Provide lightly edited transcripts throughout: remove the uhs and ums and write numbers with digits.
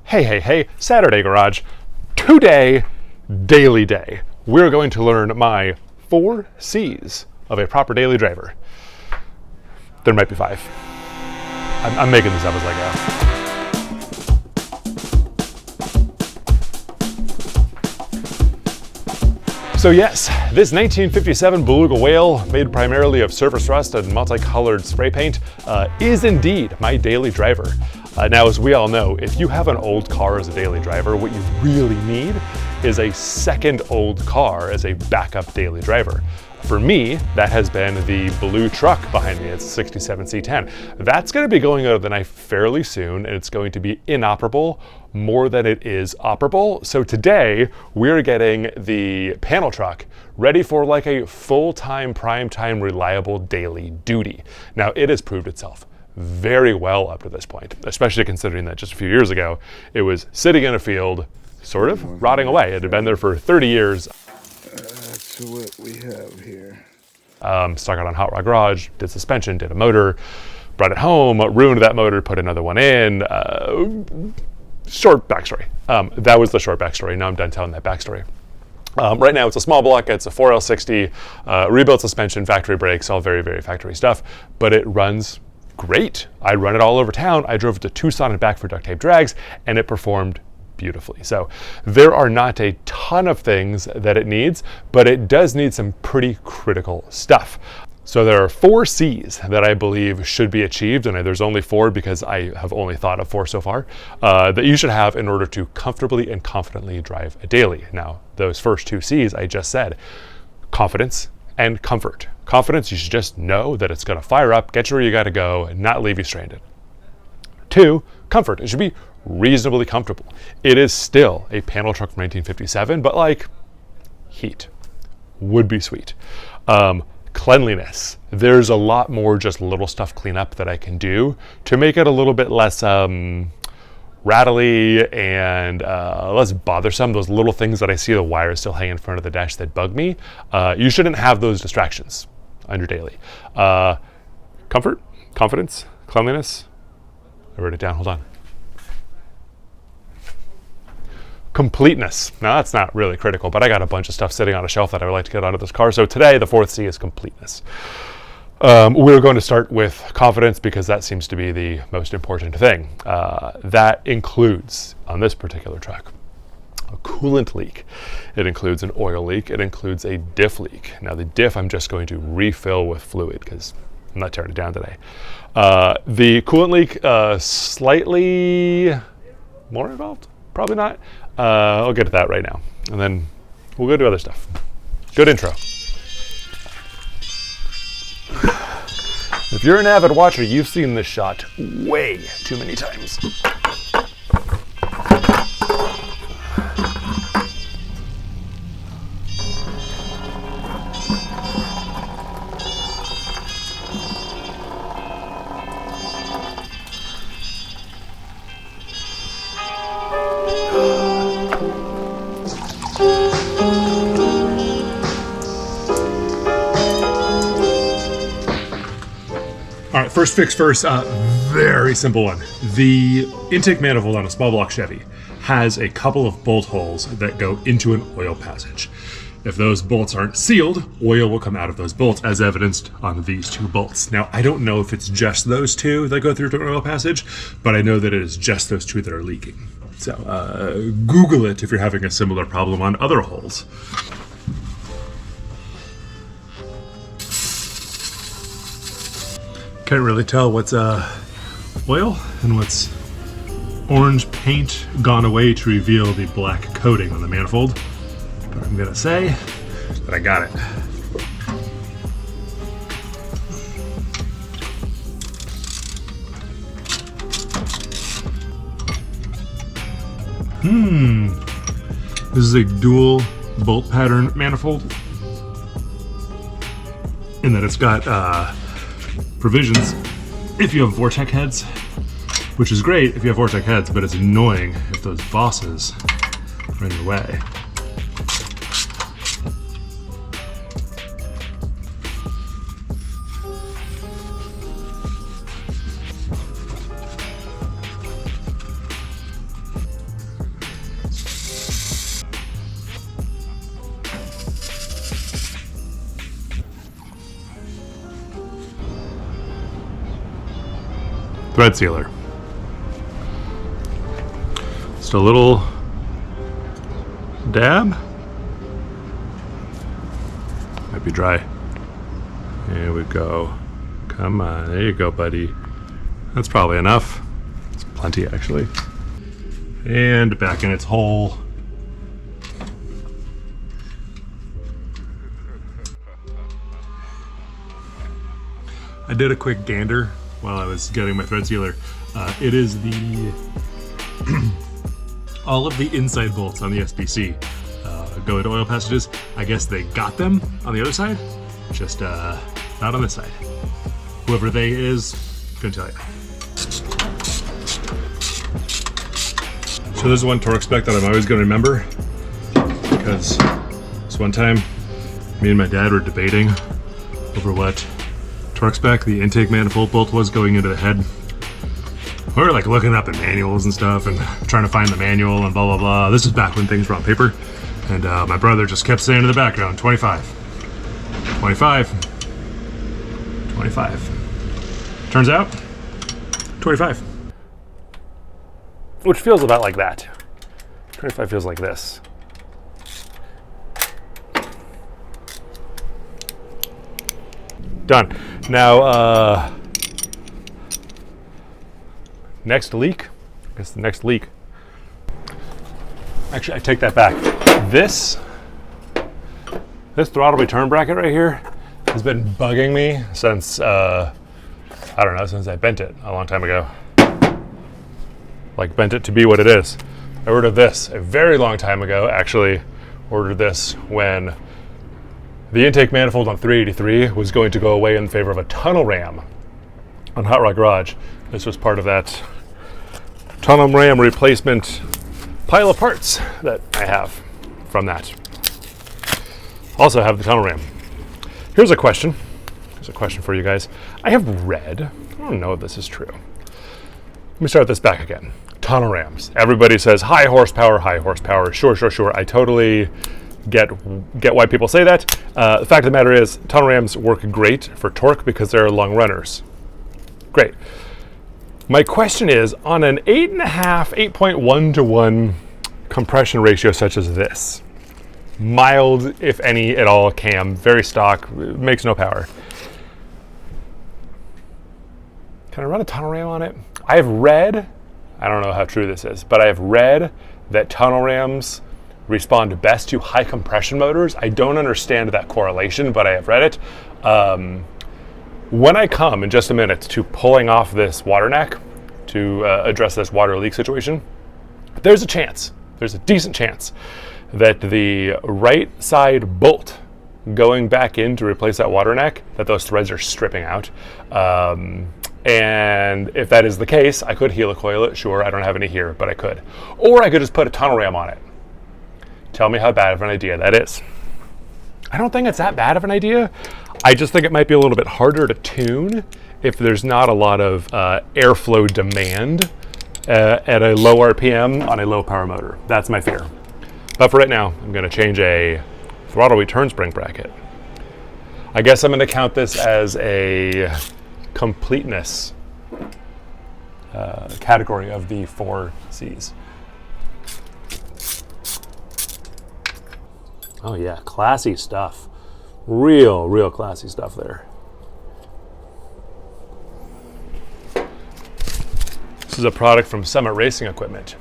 Hey, Saturday Garage. Today, daily day. We're going to learn my 4 C's of a proper daily driver. There might be 5. I'm making this up as I go. So yes, this 1957 Beluga Whale, made primarily of surface rust and multicolored spray paint, is indeed my daily driver. Now, as we all know, if you have an old car as a daily driver, what you really need is a second old car as a backup daily driver. For me, that has been the blue truck behind me. It's a 67 C10. That's going to be going out of the knife fairly soon, and it's going to be inoperable more than it is operable. So today, we're getting the panel truck ready for like a full-time, prime-time, reliable daily duty. Now, it has proved itself very well up to this point, especially considering that just a few years ago, it was sitting in a field, sort of rotting away. It had been there for 30 years. That's what we have here. Stuck it on Hot Rod Garage, did suspension, did a motor, brought it home, ruined that motor, put another one in. Short backstory. That was the short backstory. Now I'm done telling that backstory. Right now it's a small block, it's a 4L60, rebuilt suspension, factory brakes, all very, very factory stuff, but it runs great. I run it all over town. I drove it to Tucson and back for duct tape drags, and it performed beautifully. So there are not a ton of things that it needs, but it does need some pretty critical stuff. So there are 4 C's that I believe should be achieved, and there's only 4 because I have only thought of 4 so far, that you should have in order to comfortably and confidently drive a daily. Now, those first 2 C's I just said, confidence and comfort. Confidence, you should just know that it's going to fire up, get you where you got to go, and not leave you stranded. 2, comfort. It should be reasonably comfortable. It is still a panel truck from 1957, but like heat would be sweet. Cleanliness. There's a lot more just little stuff cleanup that I can do to make it a little bit less rattly and less bothersome. Those little things that I see the wires still hanging in front of the dash that bug me. You shouldn't have those distractions on your daily. Comfort, confidence, cleanliness. I wrote it down, hold on. Completeness. Now that's not really critical, but I got a bunch of stuff sitting on a shelf that I would like to get out of this car. So today, the 4th C is completeness. We're going to start with confidence because that seems to be the most important thing. That includes, on this particular truck, a coolant leak. It includes an oil leak. It includes a diff leak. Now the diff I'm just going to refill with fluid because I'm not tearing it down today. The coolant leak, slightly more involved? Probably not. I'll get to that right now. And then we'll go to other stuff. Good intro. If you're an avid watcher, you've seen this shot way too many times. All right, first fix first, very simple one. The intake manifold on a small block Chevy has a couple of bolt holes that go into an oil passage. If those bolts aren't sealed, oil will come out of those bolts, as evidenced on these 2 bolts. Now, I don't know if it's just those 2 that go through to an oil passage, but I know that it is just those 2 that are leaking. So Google it if you're having a similar problem on other holes. Can't really tell what's oil and what's orange paint gone away to reveal the black coating on the manifold. But I'm gonna say that I got it. This is a dual bolt pattern manifold in that it's got provisions if you have Vortec heads, which is great if you have Vortec heads, but it's annoying if those bosses are in your way. thread sealer. Just a little dab. Might be dry. There we go. Come on, there you go, buddy. That's probably enough. It's plenty, actually. And back in its hole. I did a quick gander while I was getting my thread sealer. It is the all of the inside bolts on the SBC go into oil passages. I guess they got them on the other side, just not on this side. Whoever they is, couldn't tell you. So there's one torque spec that I'm always going to remember, because this one time me and my dad were debating over what torque spec the intake manifold bolt was going into the head. We were like looking up in manuals and stuff and trying to find the manual and blah blah blah. This is back when things were on paper, and my brother just kept saying in the background, 25, 25, 25. Turns out 25, which feels about like that. 25 feels like this. Done. Now, next leak. I guess the next leak. Actually, I take that back. This throttle return bracket right here has been bugging me since, I don't know, since I bent it a long time ago. Like, bent it to be what it is. I ordered this a very long time ago. Actually, ordered this when the intake manifold on 383 was going to go away in favor of a tunnel ram on Hot Rod Garage. This was part of that tunnel ram replacement pile of parts that I have from that. Also have the tunnel ram. Here's a question. Here's a question for you guys. I have read, I don't know if this is true. Let me start this back again. Tunnel rams. Everybody says high horsepower, high horsepower. Sure, sure, sure. I totally get why people say that. The fact of the matter is, tunnel rams work great for torque because they're long runners. Great. My question is, on an 8.1 to 1 compression ratio such as this, mild, if any at all, cam, very stock, makes no power, can I run a tunnel ram on it? I have read, I don't know how true this is, but I have read that tunnel rams respond best to high compression motors. I don't understand that correlation, but I have read it. When I come in just a minute to pulling off this water neck to address this water leak situation, there's a chance, there's a decent chance that the right side bolt going back in to replace that water neck, that those threads are stripping out. And if that is the case, I could helicoil it. Sure, I don't have any here, but I could. Or I could just put a tunnel ram on it. Tell me how bad of an idea that is. I don't think it's that bad of an idea. I just think it might be a little bit harder to tune if there's not a lot of airflow demand at a low RPM on a low power motor. That's my fear. But for right now, I'm going to change a throttle return spring bracket. I guess I'm going to count this as a completeness category of the 4 C's. Oh yeah, classy stuff. Real classy stuff there. This is a product from Summit Racing Equipment.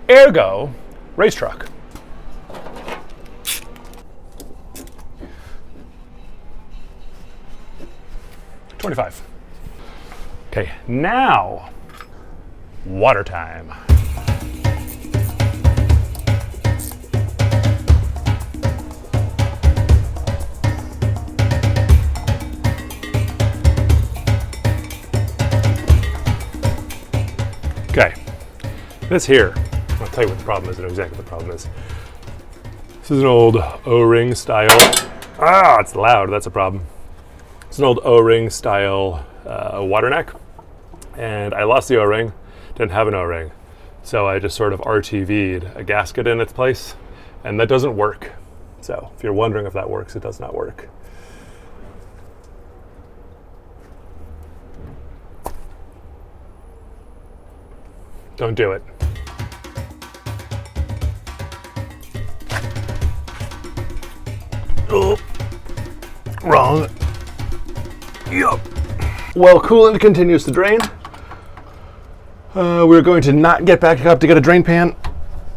Ergo, race truck. $25. Okay, now, water time. Okay, this here, I'll tell you what the problem is and exactly what the problem is. This is an old O-ring style, it's loud, that's a problem. It's an old O-ring style water neck, and I lost the O-ring, didn't have an O-ring, so I just sort of RTV'd a gasket in its place, and that doesn't work. So if you're wondering if that works, it does not work. Don't do it. Oh, wrong. Yup. Well, coolant continues to drain. We're going to not get back up to get a drain pan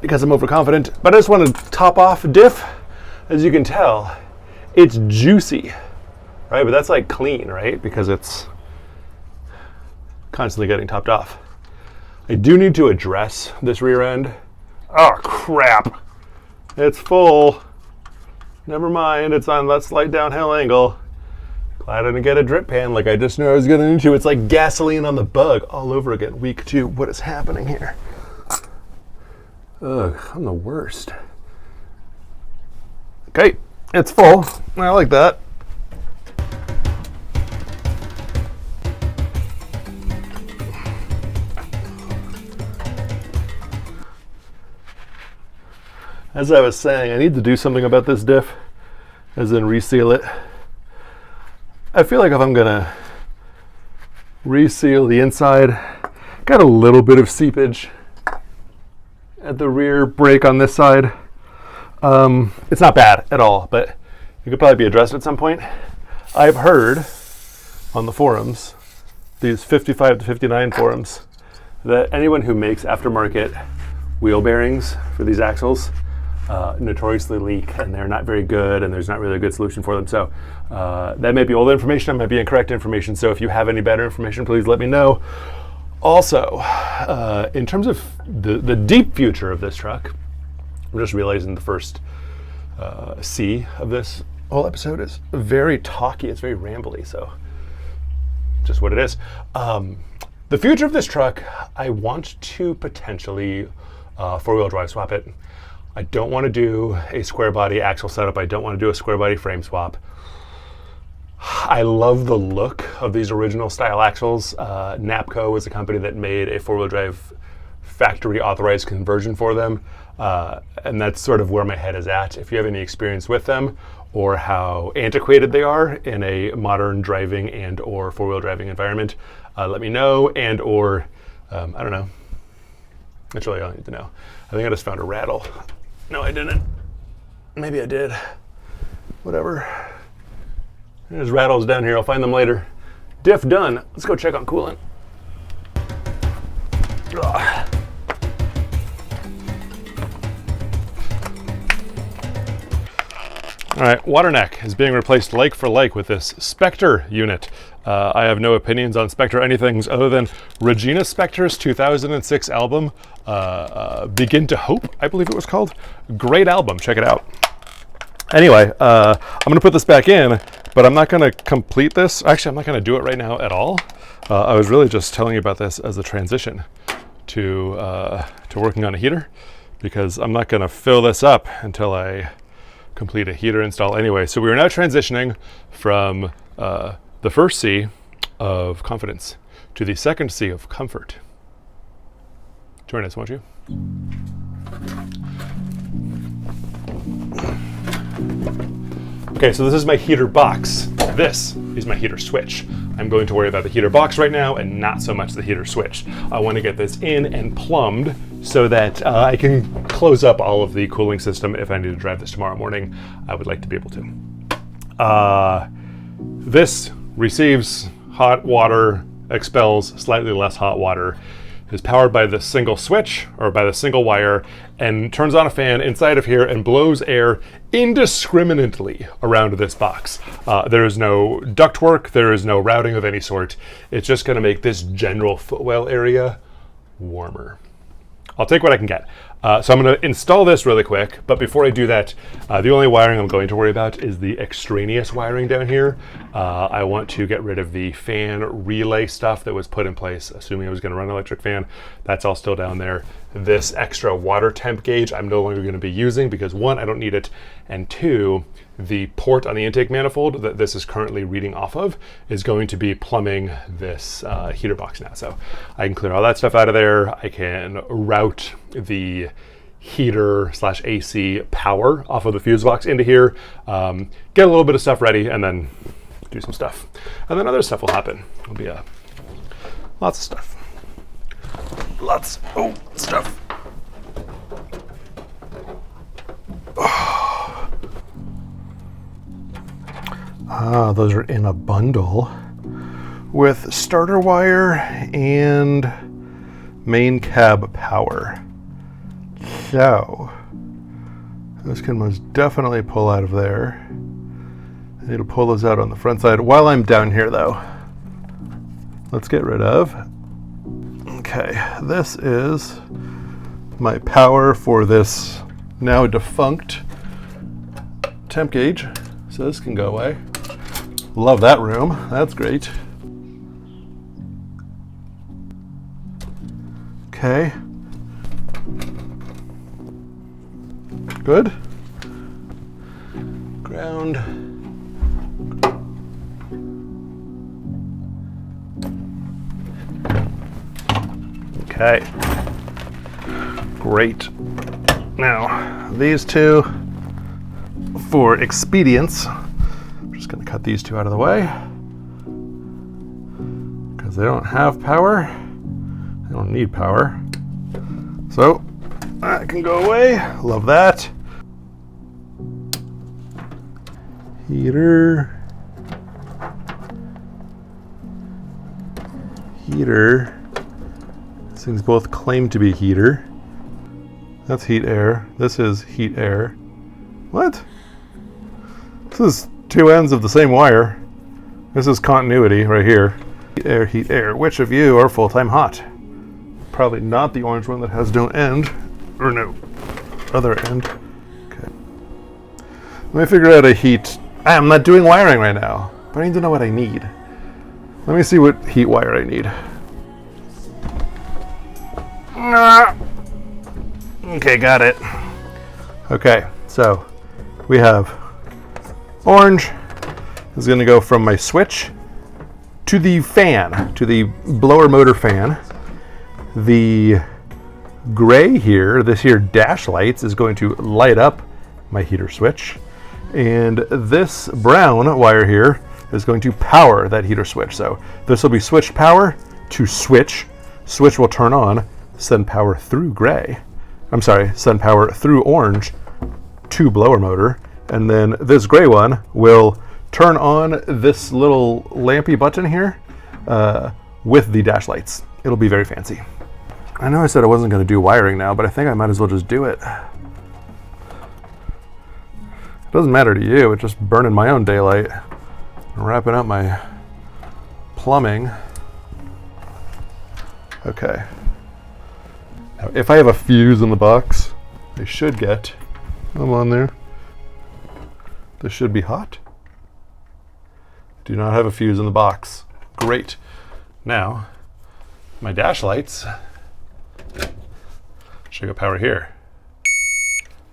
because I'm overconfident, but I just want to top off diff. As you can tell, it's juicy, right? But that's like clean, right? Because it's constantly getting topped off. I do need to address this rear end. Oh, crap. It's full. Never mind, it's on that slight downhill angle. Glad I didn't get a drip pan like I just knew I was gonna need to. It's like gasoline on the bug all over again. Week 2, what is happening here? Ugh, I'm the worst. Okay, it's full. I like that. As I was saying, I need to do something about this diff, as in reseal it. I feel like if I'm gonna reseal the inside, got a little bit of seepage at the rear brake on this side. It's not bad at all, but it could probably be addressed at some point. I've heard on the forums, these 55 to 59 forums, that anyone who makes aftermarket wheel bearings for these axles notoriously leak, and they're not very good, and there's not really a good solution for them. So that may be old information, that might be incorrect information. So if you have any better information, please let me know. Also, in terms of the deep future of this truck, I'm just realizing the first C of this whole episode is very talky. It's very rambly, so just what it is. The future of this truck, I want to potentially four-wheel drive swap it. I don't want to do a square body axle setup. I don't want to do a square body frame swap. I love the look of these original style axles. Napco was a company that made a four-wheel drive factory authorized conversion for them. And that's sort of where my head is at. If you have any experience with them or how antiquated they are in a modern driving and or four-wheel driving environment, let me know, and or, I don't know. That's really all I need to know. I think I just found a rattle. No, I didn't. Maybe I did. Whatever. There's rattles down here. I'll find them later. Diff done. Let's go check on coolant. Ugh. All right, water neck is being replaced like for like with this Spectre unit. I have no opinions on Spectre anything other than Regina Spektor's 2006 album, Begin to Hope, I believe it was called. Great album, check it out. Anyway, I'm gonna put this back in, but I'm not gonna complete this. Actually, I'm not gonna do it right now at all. I was really just telling you about this as a transition to working on a heater, because I'm not gonna fill this up until I complete a heater install anyway. So we are now transitioning from the first C of confidence to the second C of comfort. Join us, won't you? Okay, so this is my heater box. This is my heater switch. I'm going to worry about the heater box right now and not so much the heater switch. I want to get this in and plumbed so that I can close up all of the cooling system if I need to drive this tomorrow morning. I would like to be able to. This receives hot water, expels slightly less hot water, is powered by this single switch or by the single wire, and turns on a fan inside of here and blows air indiscriminately around this box. There is no ductwork, there is no routing of any sort. It's just gonna make this general footwell area warmer. I'll take what I can get. So I'm going to install this really quick, but before I do that, the only wiring I'm going to worry about is the extraneous wiring down here. I want to get rid of the fan relay stuff that was put in place, assuming I was going to run an electric fan. That's all still down there. This extra water temp gauge I'm no longer going to be using because 1, I don't need it, and 2, the port on the intake manifold that this is currently reading off of is going to be plumbing this heater box now. So I can clear all that stuff out of there. I can route the heater / AC power off of the fuse box into here, get a little bit of stuff ready, and then do some stuff. And then other stuff will happen. It'll be lots of stuff. Lots. Oh, stuff. Ah, those are in a bundle with starter wire and main cab power. So, those can most definitely pull out of there. I need to pull those out on the front side. While I'm down here though, let's get rid of. Okay, this is my power for this now defunct temp gauge. So this can go away. Love that room, that's great. Okay. Good. Ground. Okay. Great. Now, these two, for expedience, I'm just going to cut these two out of the way because they don't have power. They don't need power. So, that can go away. Love that. Heater. Heater. These things both claim to be heater. That's heat air. This is heat air. What? This is two ends of the same wire. This is continuity right here. Heat air, heat air. Which of you are full-time hot? Probably not the orange one that has no end. Or no, other end. Okay. Let me figure out a heat. I'm not doing wiring right now, but I need to know what I need. Let me see what heat wire I need. Okay, got it. Okay, so we have orange is going to go from my switch to the fan, to the blower motor fan. The gray here, this here dash lights, is going to light up my heater switch. And this brown wire here is going to power that heater switch. So this will be switched power to switch. Switch will turn on, send power through gray. I'm sorry, send power through orange to blower motor. And then this gray one will turn on this little lampy button here with the dash lights. It'll be very fancy. I know I said I wasn't going to do wiring now, but I think I might as well just do it. It doesn't matter to you, it's just burning my own daylight. I'm wrapping up my plumbing. Okay. Now, if I have a fuse in the box, I should get, I'm on there. This should be hot. Do not have a fuse in the box. Great. Now, my dash lights should go power here.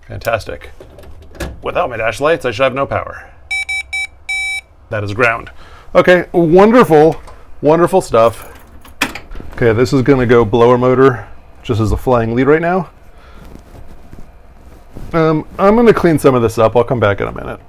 Fantastic. Without my dash lights, I should have no power. That is ground. Okay, wonderful, wonderful stuff. Okay, this is gonna go blower motor, just as a flying lead right now. I'm gonna clean some of this up. I'll come back in a minute.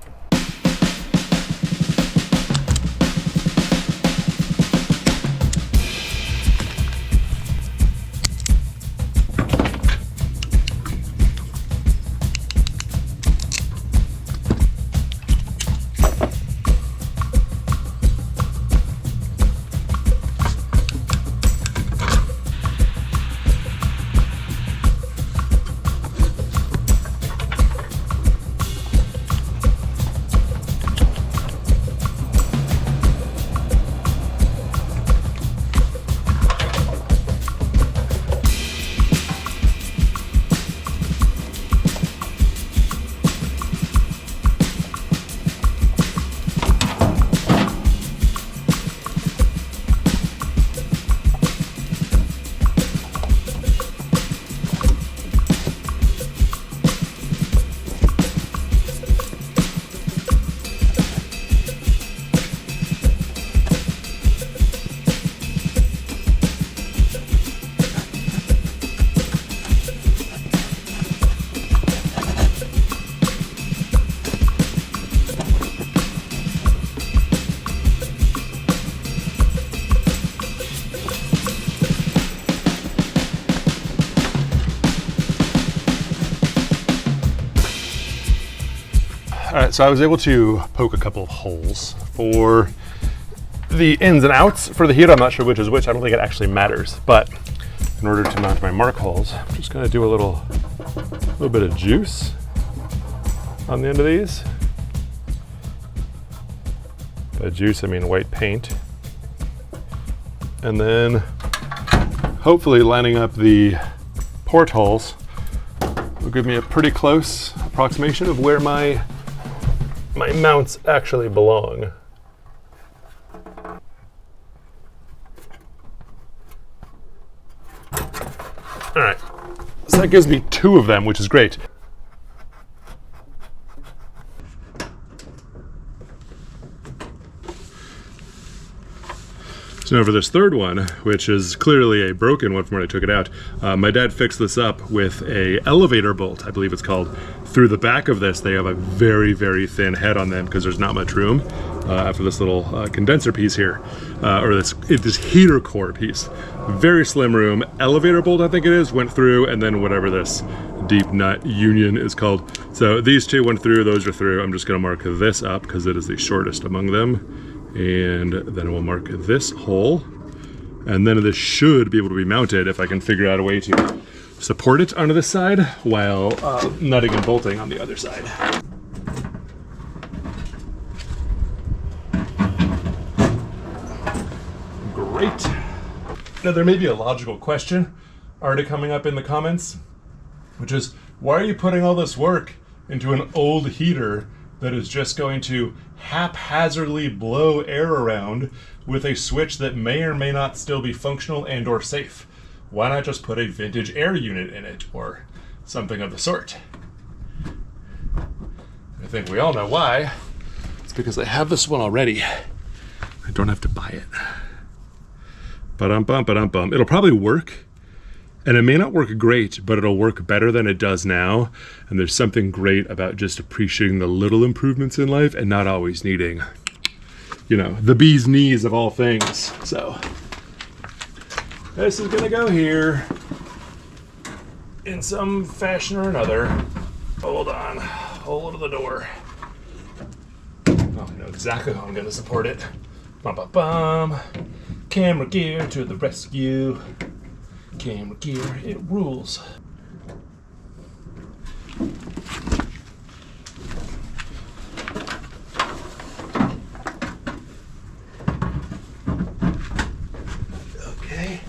All right, so I was able to poke a couple of holes for the ins and outs for the heater. I'm not sure which is which. I don't think it actually matters, but in order to mount my mark holes, I'm just gonna do a little bit of juice on the end of these. By juice, I mean white paint. And then hopefully lining up the portholes will give me a pretty close approximation of where my mounts actually belong. All right, so that gives me 2 of them, which is great. So now for this third one, which is clearly a broken one from when I took it out, my dad fixed this up with a elevator bolt, I believe it's called. Through the back of this, they have a very, very thin head on them because there's not much room after this little condenser piece here, or this heater core piece. Very slim room. Elevator bolt, I think it is, went through, and then whatever this deep nut union is called. So these 2 went through, those are through. I'm just gonna mark this up because it is the shortest among them. And then we'll mark this hole, and then this should be able to be mounted if I can figure out a way to support it onto this side while nutting and bolting on the other side. Great. Now there may be a logical question already coming up in the comments, which is, why are you putting all this work into an old heater that is just going to haphazardly blow air around with a switch that may or may not still be functional and or safe? Why not just put a vintage air unit in it or something of the sort? I think we all know why. It's because I have this one already. I don't have to buy it. Ba-dum-bum, ba-dum-bum. It'll probably work. And it may not work great, but it'll work better than it does now. And there's something great about just appreciating the little improvements in life and not always needing, you know, the bee's knees of all things. So this is gonna go here in some fashion or another. Hold on, hold the door. Oh, I know exactly how I'm gonna support it. Bum, bum, bum. Camera gear to the rescue. Camera gear, it rules. Okay.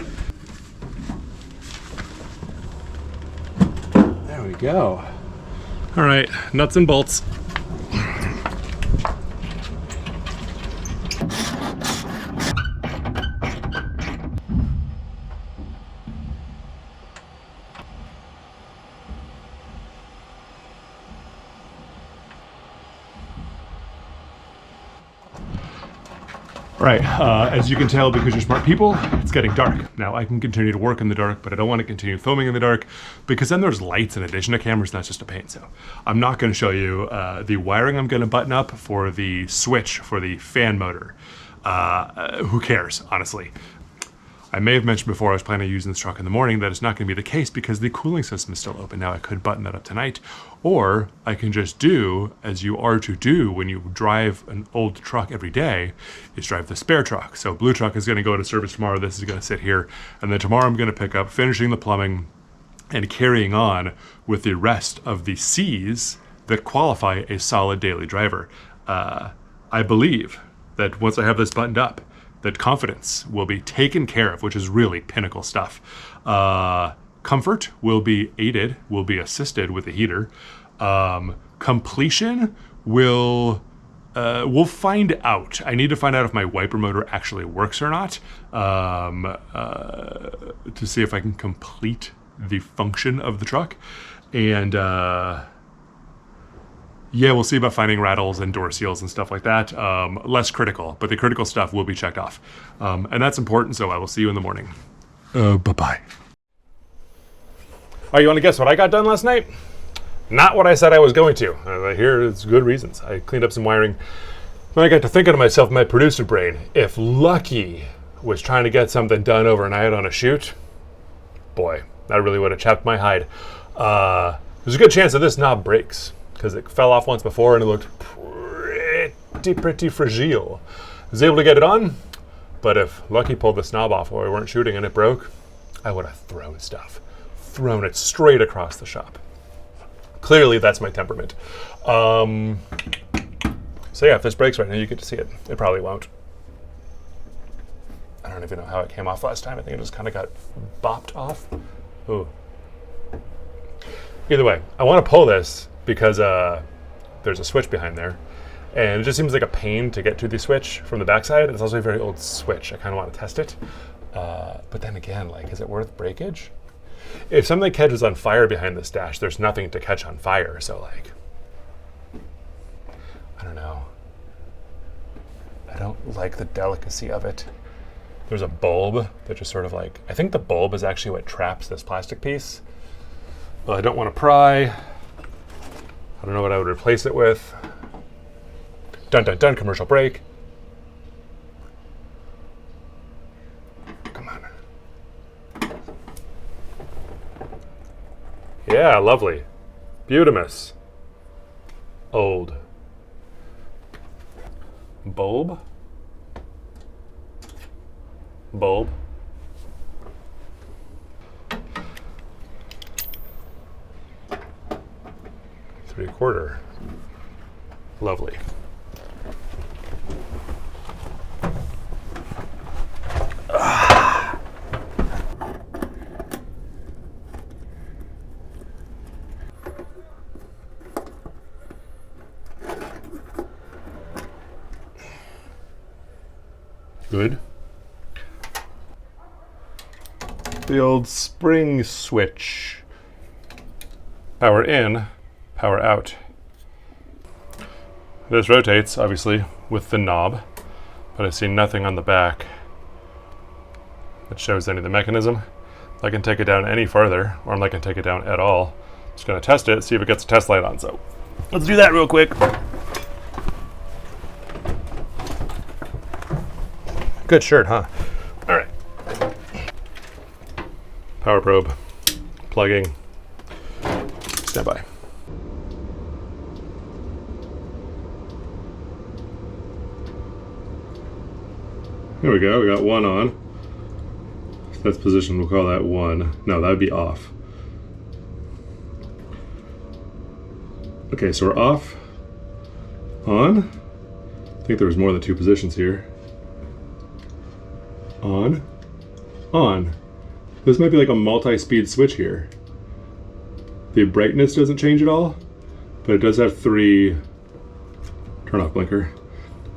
There we go. All right, nuts and bolts. All right, as you can tell, because you're smart people, it's getting dark. Now I can continue to work in the dark, but I don't want to continue filming in the dark because then there's lights in addition to cameras, not just a paint. So I'm not going to show you the wiring I'm going to button up for the switch for the fan motor. Who cares, honestly? I may have mentioned before I was planning on using this truck in the morning that it's not going to be the case because the cooling system is still open. Now I could button that up tonight, or I can just do as you are to do when you drive an old truck every day, is drive the spare truck. So blue truck is going to go to service tomorrow. This is going to sit here, and then tomorrow I'm going to pick up finishing the plumbing and carrying on with the rest of the C's that qualify a solid daily driver. I believe that once I have this buttoned up, that confidence will be taken care of, which is really pinnacle stuff. Comfort will be aided, will be assisted with the heater. Completion will, we'll find out. I need to find out if my wiper motor actually works or not, to see if I can complete the function of the truck. And yeah, we'll see about finding rattles and door seals and stuff like that. Less critical, but the critical stuff will be checked off. And that's important, so I will see you in the morning. Bye-bye. Oh, you want to guess what I got done last night? Not what I said I was going to. Here is good reasons. I cleaned up some wiring. Then I got to thinking to myself, my producer brain, if Lucky was trying to get something done overnight on a shoot, boy, that really would have chapped my hide. There's a good chance that this knob breaks. because it fell off once before and it looked pretty fragile. I was able to get it on, but if Lucky pulled this knob off while we weren't shooting and it broke, I would have thrown it straight across the shop. Clearly, that's my temperament. So yeah, if this breaks right now, you get to see it. It probably won't. I don't even know how it came off last time. I think it just kind of got bopped off. Ooh. Either way, I want to pull this because there's a switch behind there. And it just seems like a pain to get to the switch from the backside. It's also a very old switch. I kind of want to test it. But then again, like, is it worth breakage? If something catches on fire behind this dash, there's nothing to catch on fire. So, like, I don't know. I don't like the delicacy of it. There's a bulb that just sort of like, I think the bulb is actually what traps this plastic piece. Well, I don't want to pry. I don't know what I would replace it with. Dun dun dun, commercial break. Come on. Yeah, lovely. Beautimus. Old. Bulb. Bulb. Three-quarter. Lovely. Good. The old spring switch. Power in, power out. This rotates, obviously, with the knob, but I see nothing on the back that shows any of the mechanism. I can take it down any further, or I'm not going to take it down at all. Just going to test it, see if it gets a test light on. So let's do that real quick. Good shirt, huh? All right. Power probe, plugging, stand by. There we go, we got one on. So that's position, we'll call that one. No, that would be off. Okay, so we're off, on. I think there was more than two positions here. On, on. This might be like a multi-speed switch here. The brightness doesn't change at all, but it does have three. Turn off blinker.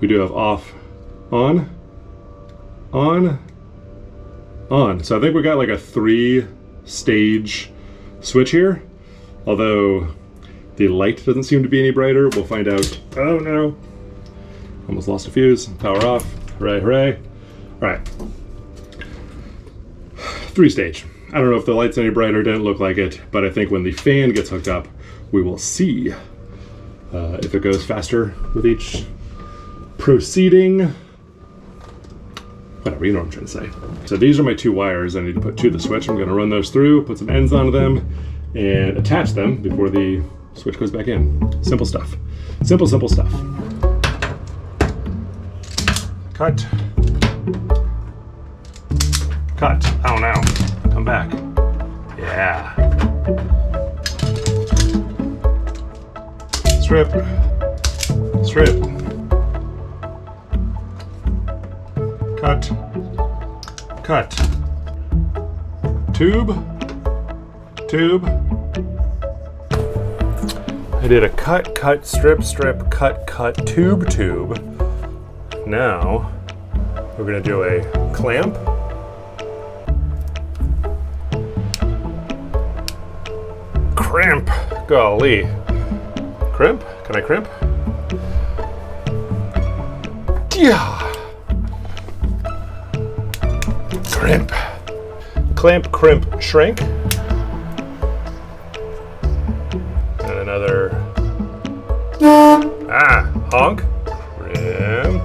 We do have off, on, on, on. So I think we got like a 3-stage switch here. Although the light doesn't seem to be any brighter. We'll find out. Oh no. Almost lost a fuse. Power off. Hooray, hooray. All right. 3-stage. I don't know if the light's any brighter, didn't look like it, but I think when the fan gets hooked up, we will see if it goes faster with each proceeding. Whatever, you know what I'm trying to say. So these are my 2 wires I need to put to the switch. I'm gonna run those through, put some ends onto them, and attach them before the switch goes back in. Simple stuff. Simple, simple stuff. Cut. Cut. Oh no. Come back. Yeah. Strip. Strip. Cut. Cut. Tube. Tube. I did a cut, cut, strip, strip, cut, cut, tube, tube. Now, we're gonna do a clamp. Crimp. Golly. Crimp? Can I crimp? Yeah. Crimp. Clamp, crimp, shrink. And another. Honk. Crimp.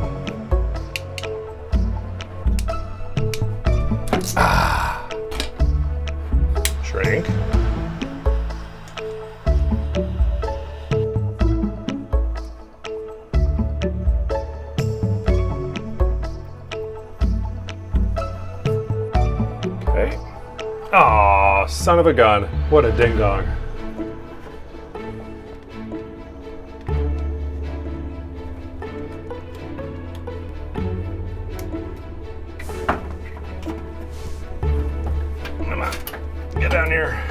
Shrink. Aw, son of a gun. What a ding dong. Come on, get down here.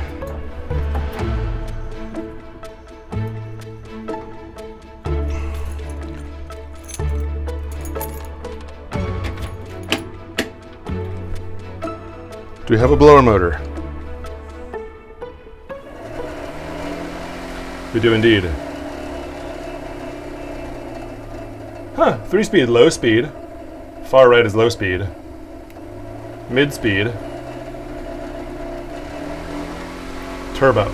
Do we have a blower motor? We do indeed. Huh, 3-speed, low speed. Far right is low speed. Mid speed. Turbo.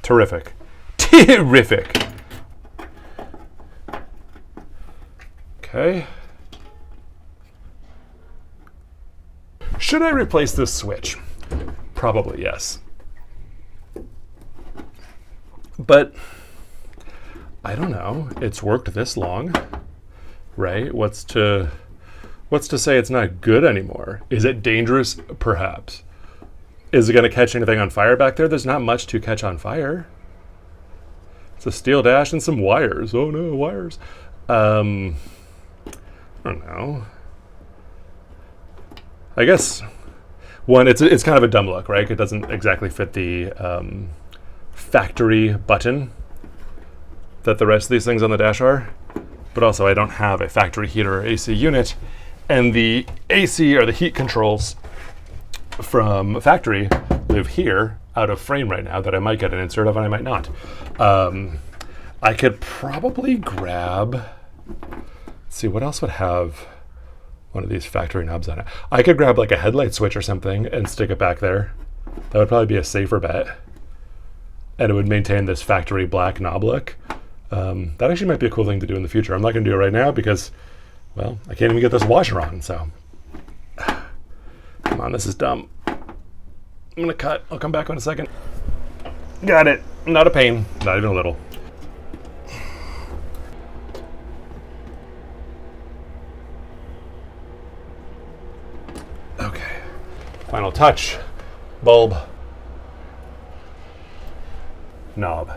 Terrific. Terrific. Okay. Should I replace this switch? Probably yes. But I don't know. It's worked this long, right? What's to say it's not good anymore? Is it dangerous? Perhaps. Is it going to catch anything on fire back there? There's not much to catch on fire. It's a steel dash and some wires. Oh no, wires. I don't know. I guess one, it's kind of a dumb look, right? It doesn't exactly fit the factory button that the rest of these things on the dash are. But also, I don't have a factory heater or AC unit, and the AC or the heat controls from factory live here out of frame right now that I might get an insert of and I might not. I could probably grab, let's see, what else would have one of these factory knobs on it? I could grab like a headlight switch or something and stick it back there. That would probably be a safer bet. And it would maintain this factory black knob look. That actually might be a cool thing to do in the future. I'm not going to do it right now because, well, I can't even get this washer on, so. Come on, this is dumb. I'm going to cut. I'll come back in a second. Got it. Not a pain. Not even a little. Okay. Final touch. Bulb. Knob.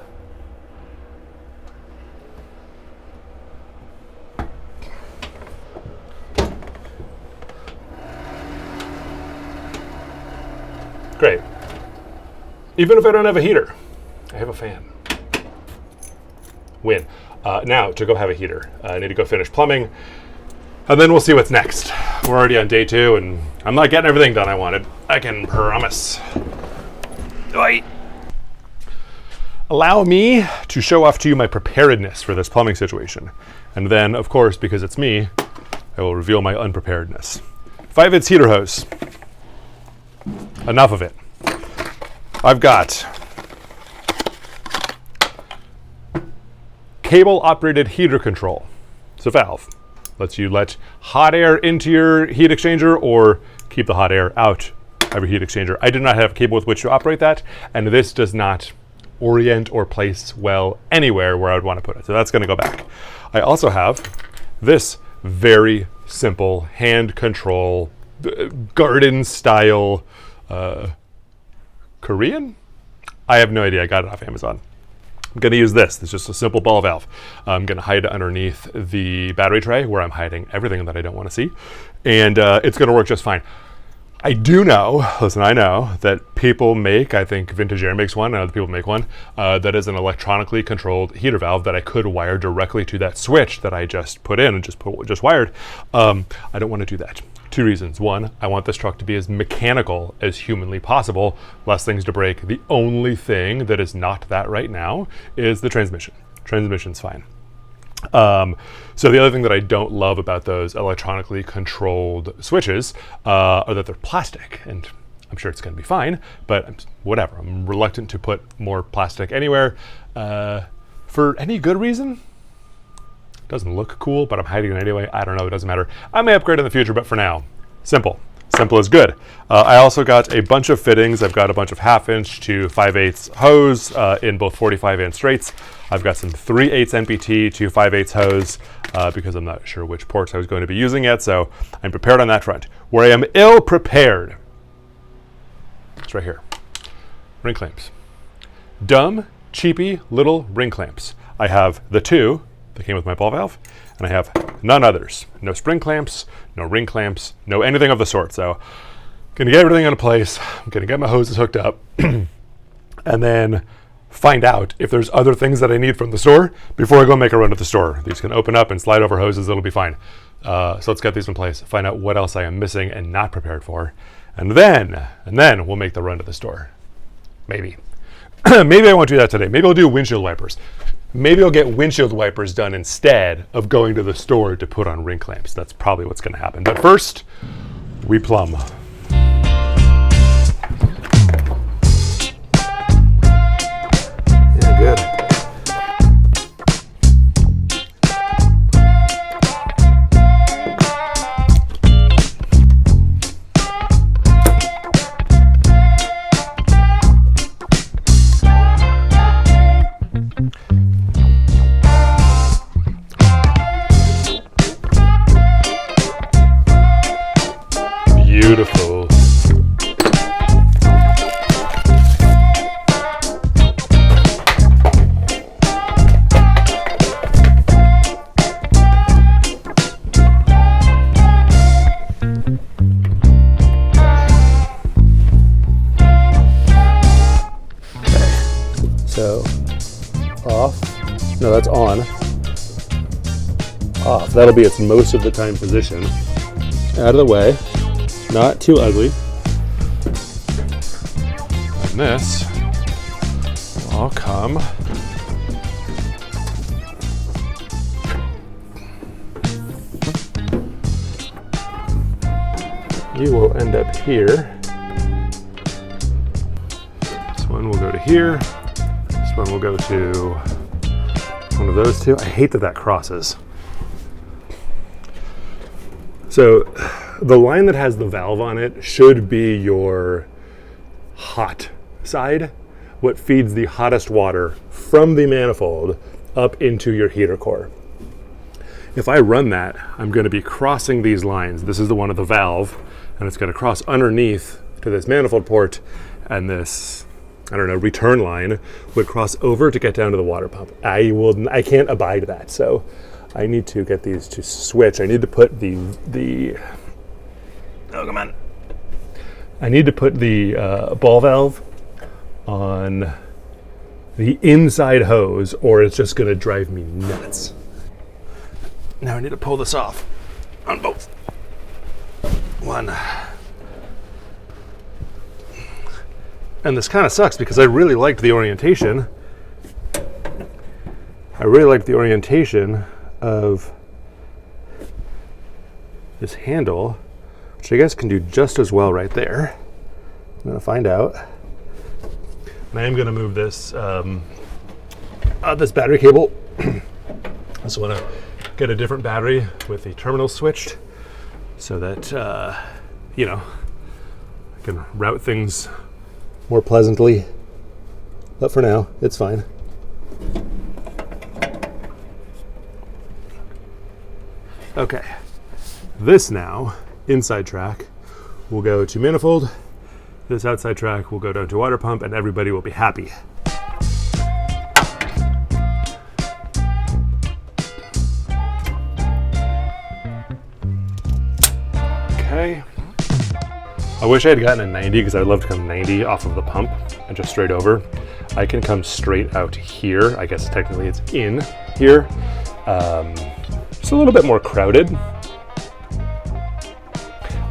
Great. Even if I don't have a heater, I have a fan. Win. Now, to go have a heater, I need to go finish plumbing, and then we'll see what's next. We're already on day 2, and I'm not getting everything done I wanted. I can promise. Oi. Allow me to show off to you my preparedness for this plumbing situation. And then, of course, because it's me, I will reveal my unpreparedness. 5/8 heater hose. Enough of it. I've got cable-operated heater control. It's a valve. Lets you let hot air into your heat exchanger or keep the hot air out of your heat exchanger. I do not have a cable with which to operate that, and this does not orient or place well anywhere where I would want to put it. So that's going to go back. I also have this very simple hand control garden style Korean? I have no idea. I got it off Amazon. I'm going to use this. It's just a simple ball valve. I'm going to hide it underneath the battery tray where I'm hiding everything that I don't want to see. And it's going to work just fine. I do know, listen, I know that people make, I think Vintage Air makes one, and other people make one, that is an electronically controlled heater valve that I could wire directly to that switch that I just put in and just wired. I don't want to do that. 2 reasons. 1, I want this truck to be as mechanical as humanly possible, less things to break. The only thing that is not that right now is the transmission. Transmission's fine. So the other thing that I don't love about those electronically controlled switches are that they're plastic, and I'm sure it's going to be fine, but whatever. I'm reluctant to put more plastic anywhere for any good reason. Doesn't look cool, but I'm hiding it anyway. I don't know. It doesn't matter. I may upgrade in the future, but for now, simple Simple as good. I also got a bunch of fittings. I've got a bunch of 1/2" to 5/8 hose in both 45 and straights. I've got some 3/8 NPT to 5/8 hose because I'm not sure which ports I was going to be using yet, so I'm prepared on that front. Where I am ill prepared, it's right here. Ring clamps. Dumb, cheapy little ring clamps. I have the 2 that came with my ball valve, and I have none others. No spring clamps, no ring clamps, no anything of the sort. So I'm gonna get everything into place. I'm gonna get my hoses hooked up and then find out if there's other things that I need from the store before I go make a run to the store. These can open up and slide over hoses, it'll be fine. So let's get these in place, find out what else I am missing and not prepared for. And then we'll make the run to the store. Maybe. Maybe I won't do that today. Maybe I'll do windshield wipers. Maybe I'll get windshield wipers done instead of going to the store to put on ring clamps. That's probably what's gonna happen. But first, we plumb. Yeah, good. Beautiful. So off. No, that's on. Off. That'll be its most of the time position. Out of the way. Not too ugly. And this will all come. You will end up here. This one will go to here. This one will go to one of those two. I hate that that crosses. So the line that has the valve on it should be your hot side, what feeds the hottest water from the manifold up into your heater core. If I run that, I'm going to be crossing these lines. This is the one of the valve, and it's going to cross underneath to this manifold port, and this, I don't know, return line would cross over to get down to the water pump. I can't abide that, so I need to get these to switch. I need to put the oh, come on. I need to put the ball valve on the inside hose, or it's just gonna drive me nuts. Now I need to pull this off on both. One. And this kind of sucks because I really liked the orientation. Of this handle, which I guess can do just as well right there. I'm gonna find out. And I am gonna move this this battery cable. I just wanna get a different battery with the terminal switched so that, you know, I can route things more pleasantly. But for now, it's fine. Okay, this now, inside track, will go to manifold. This outside track will go down to water pump, and everybody will be happy. Okay. I wish I had gotten a 90 because I'd love to come 90 off of the pump and just straight over. I can come straight out here. I guess technically it's in here. It's a little bit more crowded.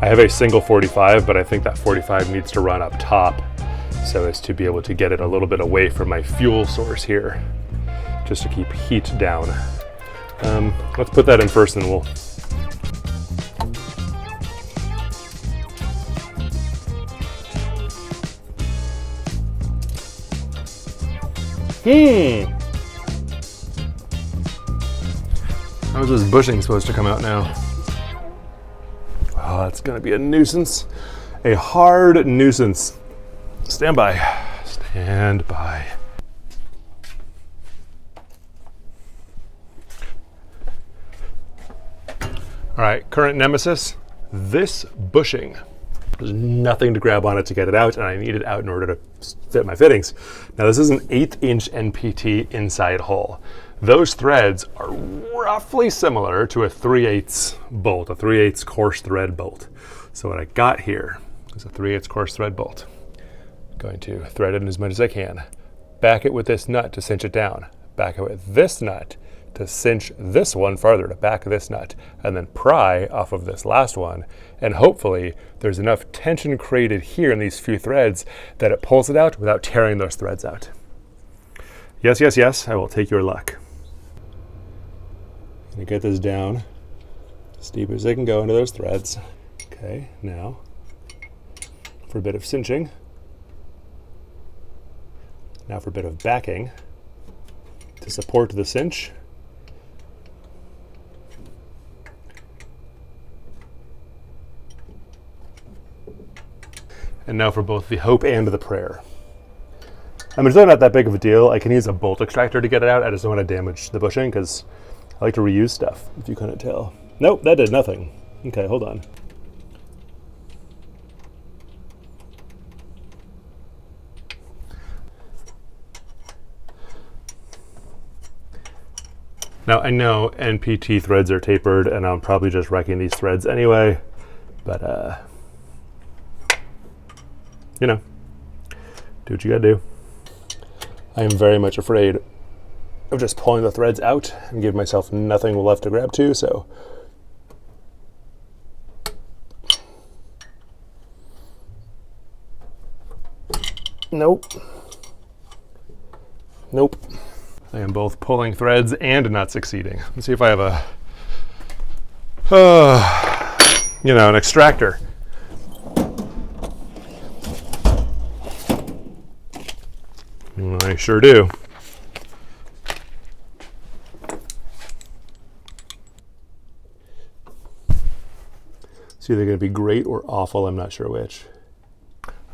I have a single 45, but I think that 45 needs to run up top so as to be able to get it a little bit away from my fuel source here, just to keep heat down. Let's put that in first and we'll... How's this bushing supposed to come out now? Oh, that's gonna be a nuisance. a hard nuisance. Stand by. Stand by. All right, current nemesis, this bushing. There's nothing to grab on it to get it out, and I need it out in order to fit my fittings. Now this is an 1/8" NPT inside hole. Those threads are roughly similar to a 3/8 bolt, a 3/8 coarse thread bolt. So what I got here is a 3/8 coarse thread bolt. I'm going to thread it in as much as I can. Back it with this nut to cinch it down. Back it with this nut to cinch this one farther, to back this nut, and then pry off of this last one. And hopefully there's enough tension created here in these few threads that it pulls it out without tearing those threads out. Yes, yes, yes, I will take your luck. I'm gonna get this down as deep as I can go into those threads. Okay, now for a bit of cinching. Now for a bit of backing to support the cinch. And now for both the hope and the prayer. I mean, it's really not that big of a deal. I can use a bolt extractor to get it out. I just don't want to damage the bushing because I like to reuse stuff, if you couldn't tell. Nope, that did nothing. Okay, hold on. Now, I know NPT threads are tapered, and I'm probably just wrecking these threads anyway, but, you know, do what you gotta do. I am very much afraid of just pulling the threads out and give myself nothing left to grab to, so. Nope. Nope. I am both pulling threads and not succeeding. Let's see if I have a, you know, an extractor. I sure do. It's either going to be great or awful, I'm not sure which.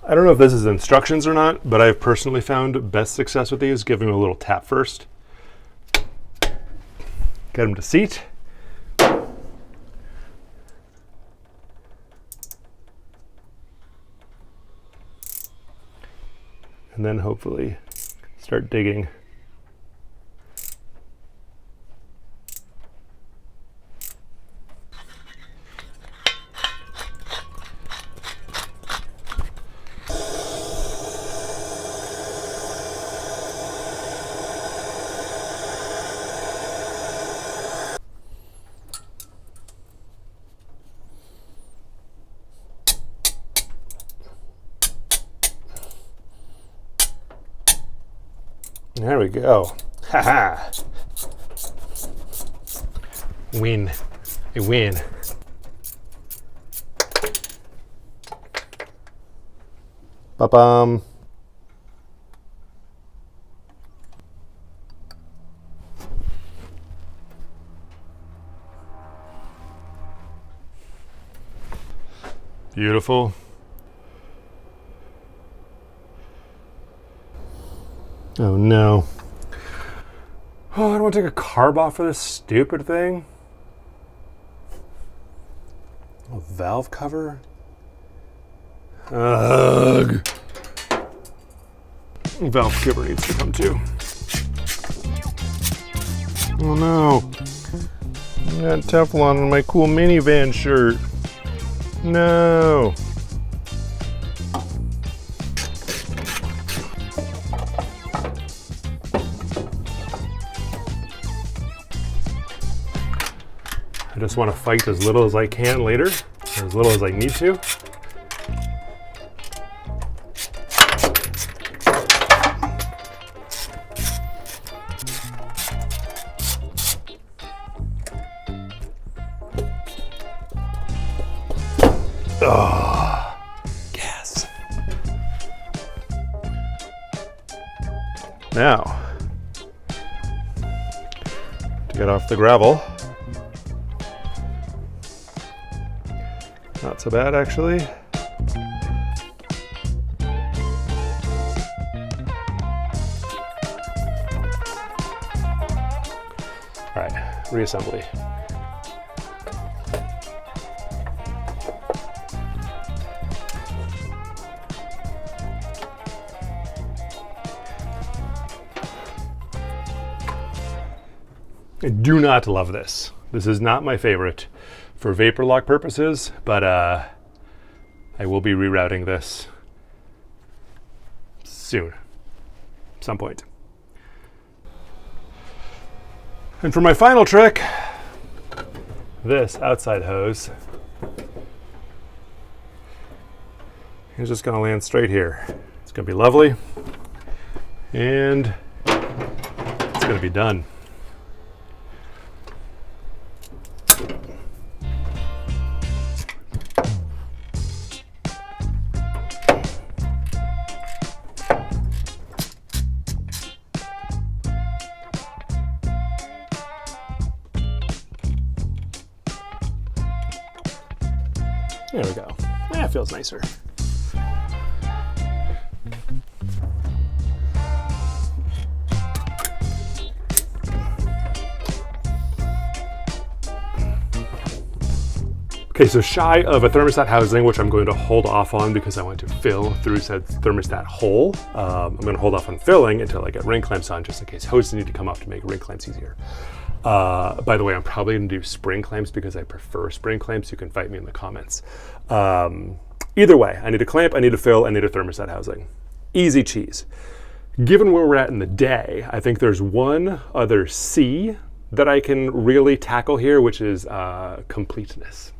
I don't know if this is instructions or not, but I've personally found best success with these, giving them a little tap first. Get them to seat. And then hopefully start digging. There we go. Haha. Win. A win. Ba-bum. Beautiful. Oh no. Oh, I don't want to take a carb off for this stupid thing. A valve cover? Ugh. Valve cover needs to come too. Oh no. I got Teflon on my cool minivan shirt. No. I just want to fight as little as I can later, or as little as I need to. Oh, gas. Now, to get off the gravel. Not so bad, actually. reassembly. I do not love this. This is not my favorite for vapor lock purposes, but I will be rerouting this soon, some point. And for my final trick, this outside hose is just gonna land straight here. It's gonna be lovely, and it's gonna be done. There we go. That feels nicer. Okay, so shy of a thermostat housing, which I'm going to hold off on because I want to fill through said thermostat hole. I'm going to hold off on filling until I get ring clamps on, just in case hoses need to come off to make ring clamps easier. By the way, I'm probably going to do spring clamps because I prefer spring clamps. You can fight me in the comments. Either way, I need a clamp, I need a fill, I need a thermostat housing. Easy cheese. Given where we're at in the day, I think there's one other C that I can really tackle here, which is completeness.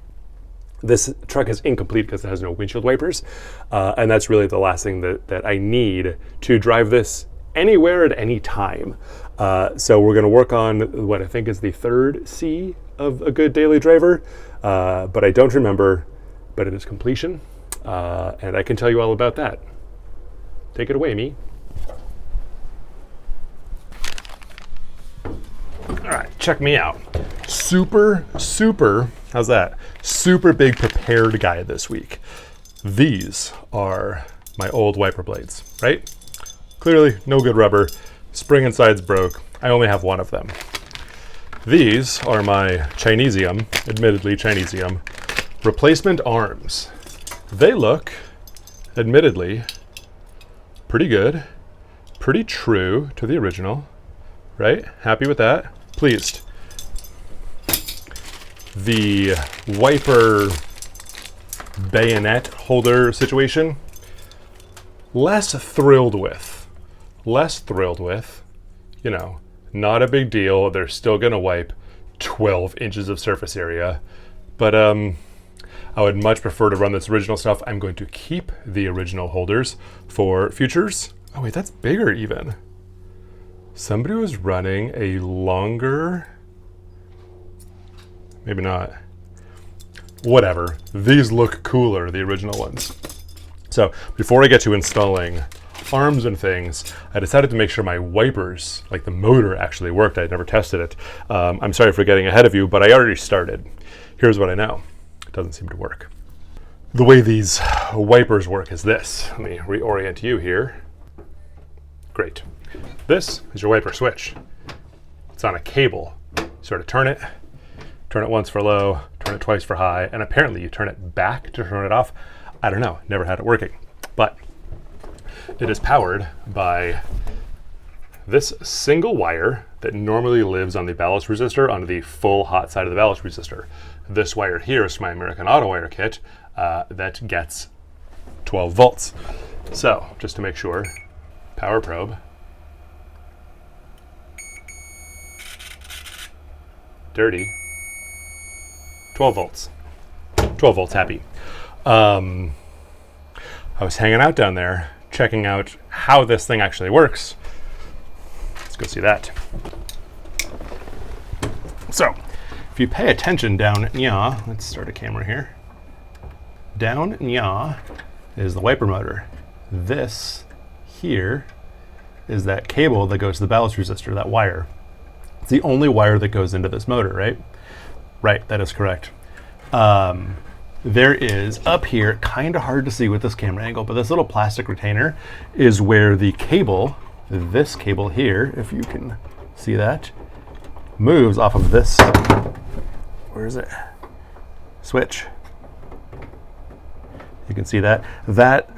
This truck is incomplete because it has no windshield wipers, and that's really the last thing that I need to drive this anywhere at any time. So we're going to work on what I think is the third C of a good daily driver, but I don't remember, but it is completion, and I can tell you all about that. Take it away, me. All right, check me out. Super, how's that? Super big prepared guy this week. These are my old wiper blades, right? Clearly no good rubber. Spring inside's broke. I only have one of them. These are my Chinesium, admittedly Chinesium, replacement arms. They look, admittedly, pretty good, pretty true to the original, right? Happy with that? Pleased. The wiper bayonet holder situation, less thrilled with, you know, not a big deal. They're still gonna wipe 12 inches of surface area, but I would much prefer to run this original stuff. I'm going to keep the original holders for futures. Oh wait, that's bigger even. Somebody was running a longer, maybe not, whatever. These look cooler, the original ones. So before I get to installing arms and things, I decided to make sure my wipers, like the motor, actually worked. I had never tested it. I'm sorry for getting ahead of you, but I already started. Here's what I know. It doesn't seem to work. The way these wipers work is this. Let me reorient you here. Great. This is your wiper switch. It's on a cable. Sort of turn it once for low, turn it twice for high, and apparently you turn it back to turn it off. I don't know, never had it working. But it is powered by this single wire that normally lives on the ballast resistor, on the full hot side of the ballast resistor. This wire here is my American Auto wire kit that gets 12 volts. So just to make sure, power probe. Dirty. 12 volts. 12 volts happy. I was hanging out down there, checking out how this thing actually works. Let's go see that. So, if you pay attention down nya, let's start a camera here. Down nya is the wiper motor. This here is that cable that goes to the ballast resistor, that wire. It's the only wire that goes into this motor, right? Right, that is correct. There is up here, kind of hard to see with this camera angle, but this little plastic retainer is where the cable, this cable here, if you can see that, moves off of this, where is it? Switch. You can see that. That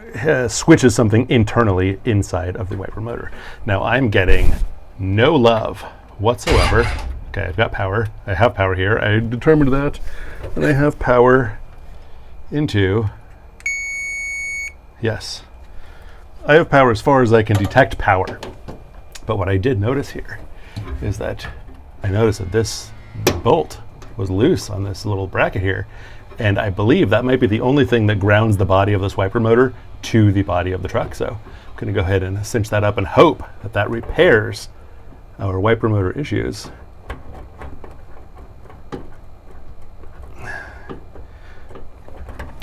switches something internally inside of the wiper motor. Now I'm getting no love whatsoever. Okay, I've got power. I have power here. I determined that. And I have power into, yes. I have power as far as I can detect power. But what I did notice here is that I noticed that this bolt was loose on this little bracket here. And I believe that might be the only thing that grounds the body of this wiper motor to the body of the truck. So I'm going to go ahead and cinch that up and hope that that repairs our wiper motor issues.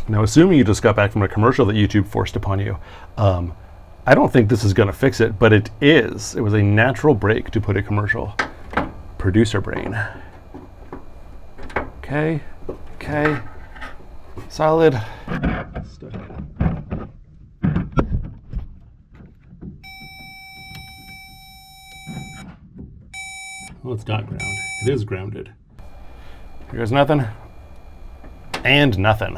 Now, assuming you just got back from a commercial that YouTube forced upon you, I don't think this is going to fix it, but it is. It was a natural break to put a commercial. Producer brain. Okay. Solid. Stuck. Well, it's not ground. It is grounded. Here's nothing. And nothing.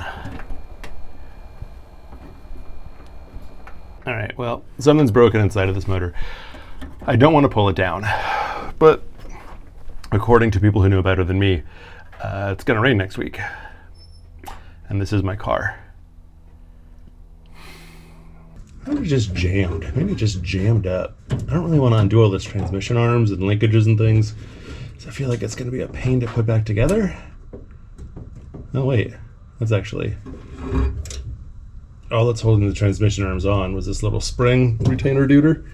All right, well, something's broken inside of this motor. I don't want to pull it down, but according to people who know better than me, it's going to rain next week. And this is my car. Maybe it just jammed. Maybe it just jammed up. I don't really want to undo all this transmission arms and linkages and things, so I feel like it's going to be a pain to put back together. Oh wait, that's actually... all that's holding the transmission arms on was this little spring retainer duder.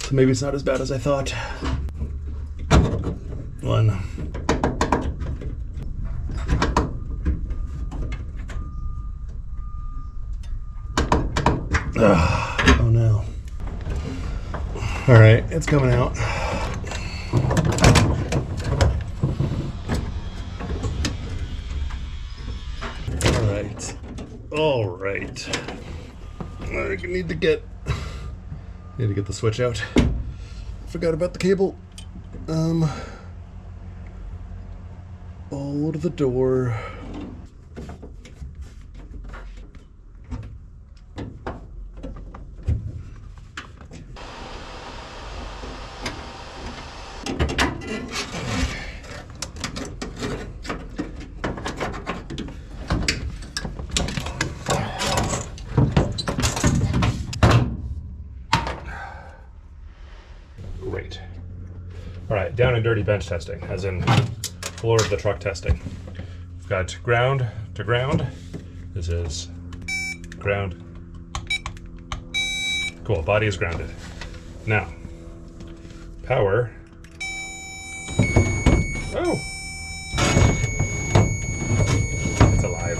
So maybe it's not as bad as I thought. One. Oh no. All right, it's coming out. All right. I need to get the switch out. Forgot about the cable. All to the door. Great. All right, down and dirty bench testing, as in floor of the truck testing. We've got ground to ground. This is ground. Cool, body is grounded. Now, power. Oh! It's alive.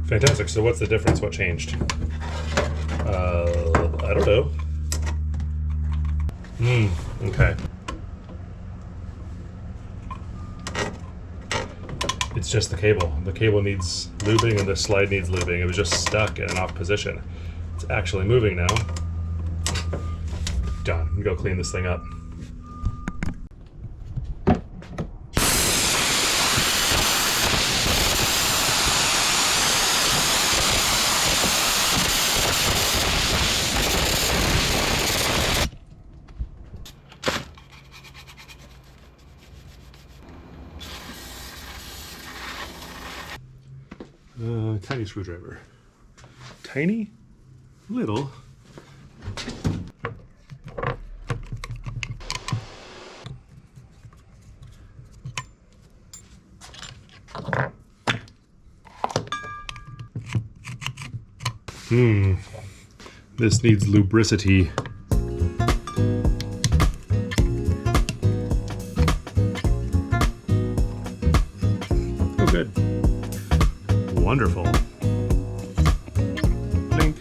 Fantastic, so what's the difference? What changed? I don't know. Okay. It's just the cable. The cable needs lubing and the slide needs lubing. It was just stuck in an off position. It's actually moving now. Done. I'm gonna go clean this thing up. Tiny screwdriver. Tiny? Little? This needs lubricity. Oh, good. Wonderful. Blink.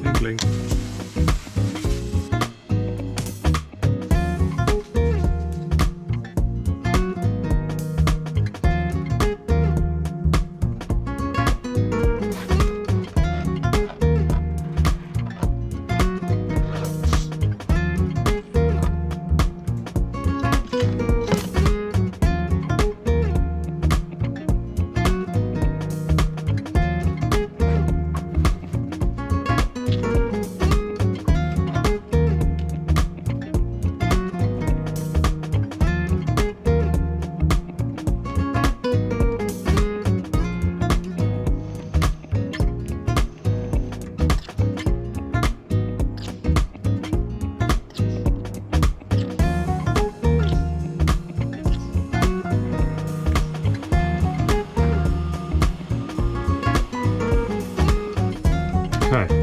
Blink, blink.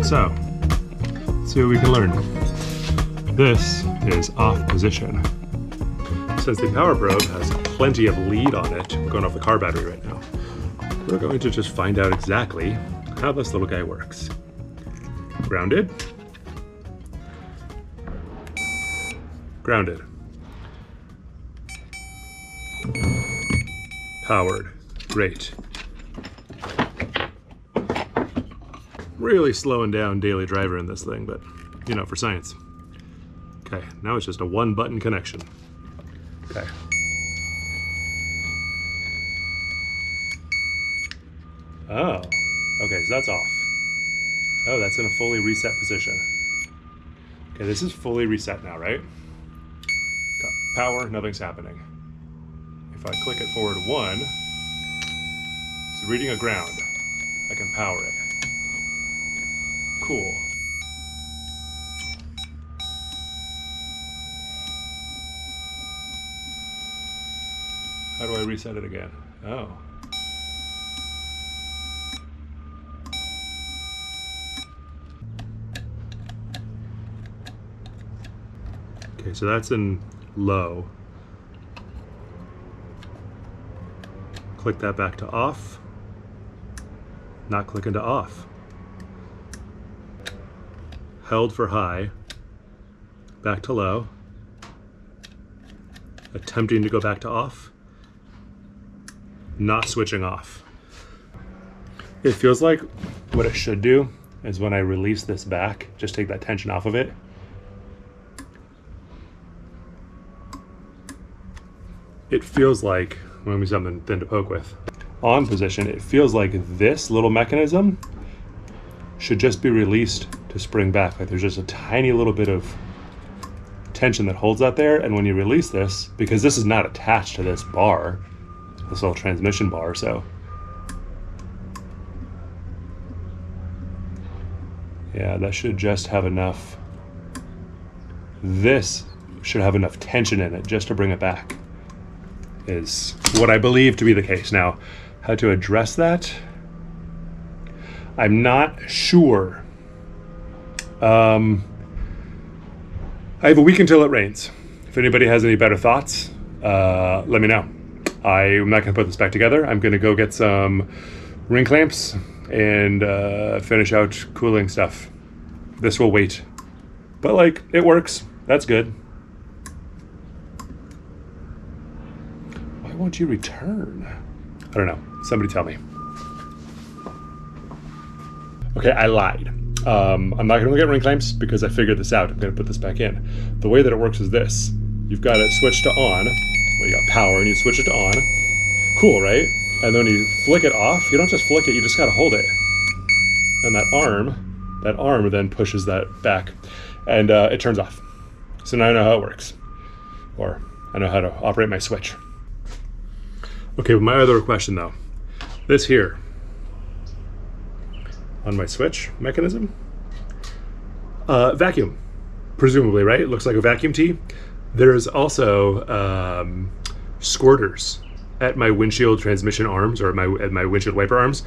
So, let's see what we can learn. This is off position. Since the power probe has plenty of lead on it, I'm going off the car battery right now, we're going to just find out exactly how this little guy works. Grounded. Grounded. Powered. Great. Really slowing down daily driver in this thing, but you know, for science. Okay, now it's just a one button connection. Okay. Oh, okay, so that's off. Oh, that's in a fully reset position. Okay, this is fully reset now, right? Got power, nothing's happening. If I click it forward 1, it's reading a ground. I can power it. Cool. How do I reset it again? Oh. Okay, so that's in low. Click that back to off. Not clicking to off. Held for high. Back to low. Attempting to go back to off. Not switching off. It feels like what it should do is when I release this back, just take that tension off of it. It feels like, let me something thin to poke with. On position, it feels like this little mechanism should just be released to spring back. Like there's just a tiny little bit of tension that holds that there. And when you release this, because this is not attached to this bar, this little transmission bar, so. Yeah, that should just have enough. This should have enough tension in it just to bring it back, is what I believe to be the case. Now, how to address that, I'm not sure. I have a week until it rains. If anybody has any better thoughts, let me know. I'm not going to put this back together. I'm going to go get some ring clamps and finish out cooling stuff. This will wait. But like, it works. That's good. Why won't you return? I don't know. Somebody tell me. Okay, I lied. I'm not going to get ring clamps because I figured this out. I'm going to put this back in. The way that it works is this. You've got it switched to on. Well, you got power and you switch it to on. Cool, right? And then when you flick it off, you don't just flick it, you just got to hold it. And that arm then pushes that back and it turns off. So now I know how it works. Or I know how to operate my switch. Okay, but my other question though, this here on my switch mechanism, vacuum, presumably, right? It looks like a vacuum tee. There's also squirters at my windshield transmission arms or at my windshield wiper arms.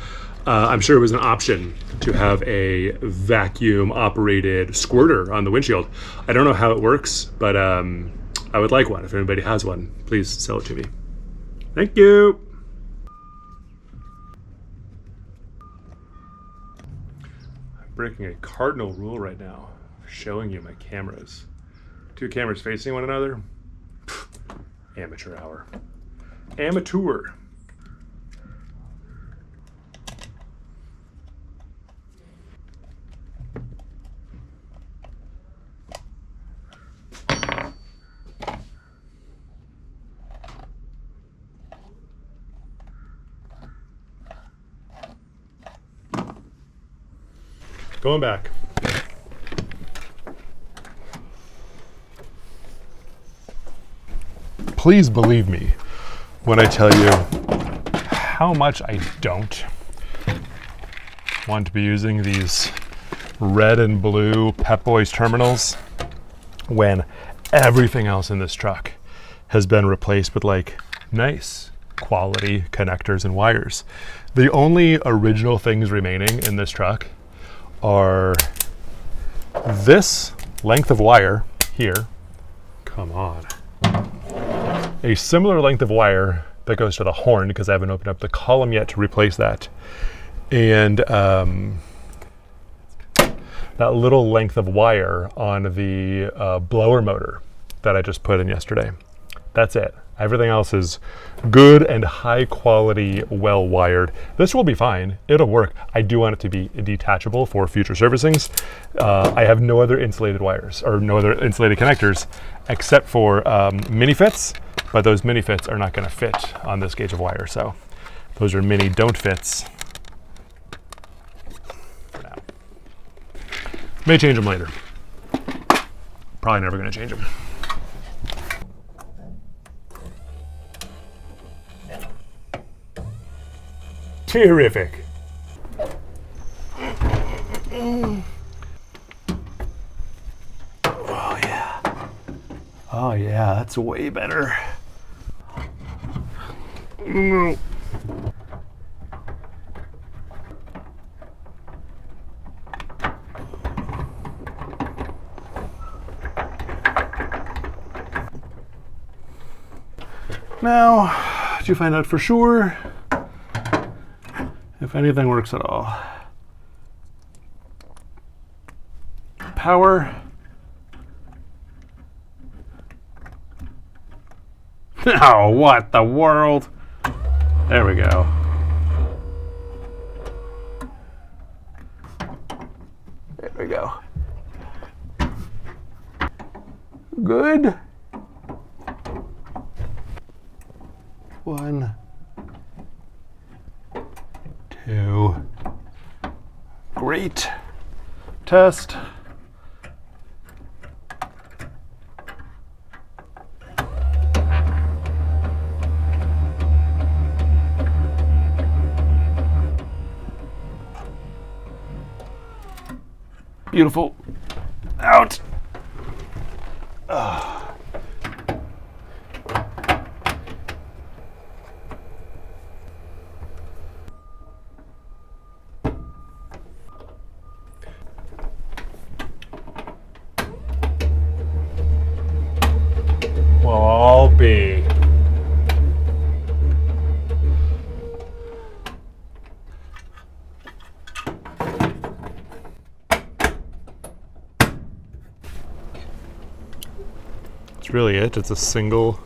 I'm sure it was an option to have a vacuum operated squirter on the windshield. I don't know how it works, but I would like one. If anybody has one, please sell it to me. Thank you. I'm breaking a cardinal rule right now, showing you my cameras. 2 cameras facing one another. Amateur hour. Amateur. Going back. Please believe me when I tell you how much I don't want to be using these red and blue Pep Boys terminals when everything else in this truck has been replaced with like nice quality connectors and wires. The only original things remaining in this truck are this length of wire here. Come on. A similar length of wire that goes to the horn, because I haven't opened up the column yet to replace that. And that little length of wire on the blower motor that I just put in yesterday. That's it. Everything else is good and high quality, well wired. This will be fine. It'll work. I do want it to be detachable for future servicings. I have no other insulated wires or no other insulated connectors except for mini fits, but those mini fits are not going to fit on this gauge of wire. So those are mini don't fits. May change them later. Probably never going to change them. Terrific. Oh yeah. Oh yeah, that's way better. Now, did you find out for sure if anything works at all? Power. Oh, what the world? There we go. There we go. Good. 1, 2. Great. Test. Beautiful. Out. Well, I'll be. That's really it. It's a single.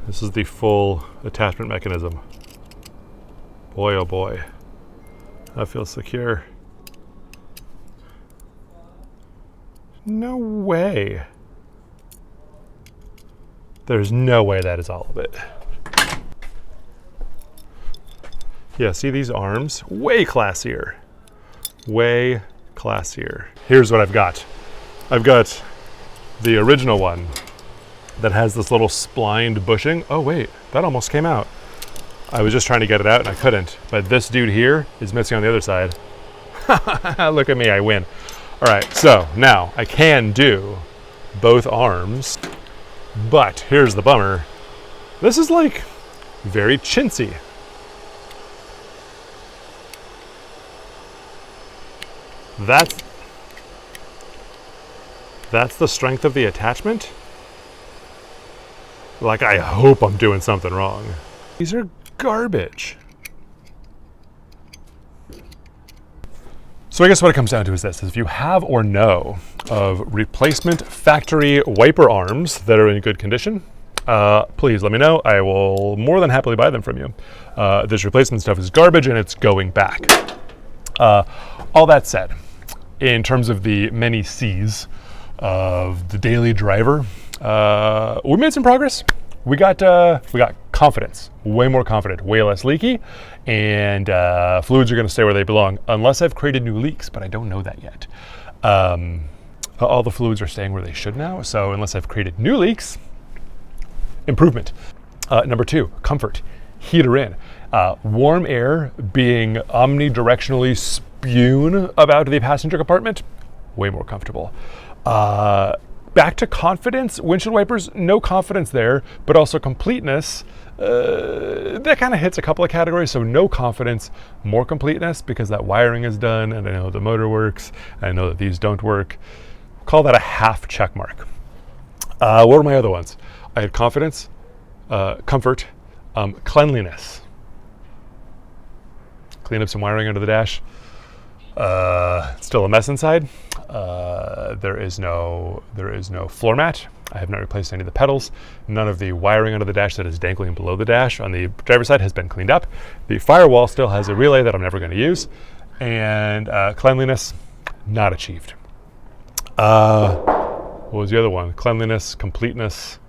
This is the full attachment mechanism. Boy, oh boy. That feels secure. No way. There's no way that is all of it. Yeah, see these arms? Way classier. Way classier. Here's what I've got. I've got the original one that has this little splined bushing. Oh wait, that almost came out. I was just trying to get it out and I couldn't. But this dude here is missing on the other side. Look at me, I win. All right, so now I can do both arms, but here's the bummer. This is like very chintzy. That's the strength of the attachment. Like, I hope I'm doing something wrong. These are garbage. So I guess what it comes down to is this, is if you have or know of replacement factory wiper arms that are in good condition, please let me know. I will more than happily buy them from you. This replacement stuff is garbage and it's going back. All that said, in terms of the many C's of the daily driver, we made some progress. We got confidence, way more confident, way less leaky, and fluids are going to stay where they belong, unless I've created new leaks, but I don't know that yet. All the fluids are staying where they should now, so unless I've created new leaks, improvement. Number 2, comfort. Heater in. Warm air being omnidirectionally spewed about the passenger compartment, way more comfortable. Back to confidence, windshield wipers, no confidence there, but also completeness. that kind of hits a couple of categories. So no confidence, more completeness, because that wiring is done and I know the motor works. I know that these don't work. Call that a half check mark. What were my other ones? I had confidence, comfort, cleanliness. Clean up some wiring under the dash. Still a mess inside. There is no floor mat. I have not replaced any of the pedals. None of the wiring under the dash that is dangling below the dash on the driver's side has been cleaned up. The firewall still has a relay that I'm never going to use. And cleanliness, not achieved. What was the other one? Cleanliness, completeness,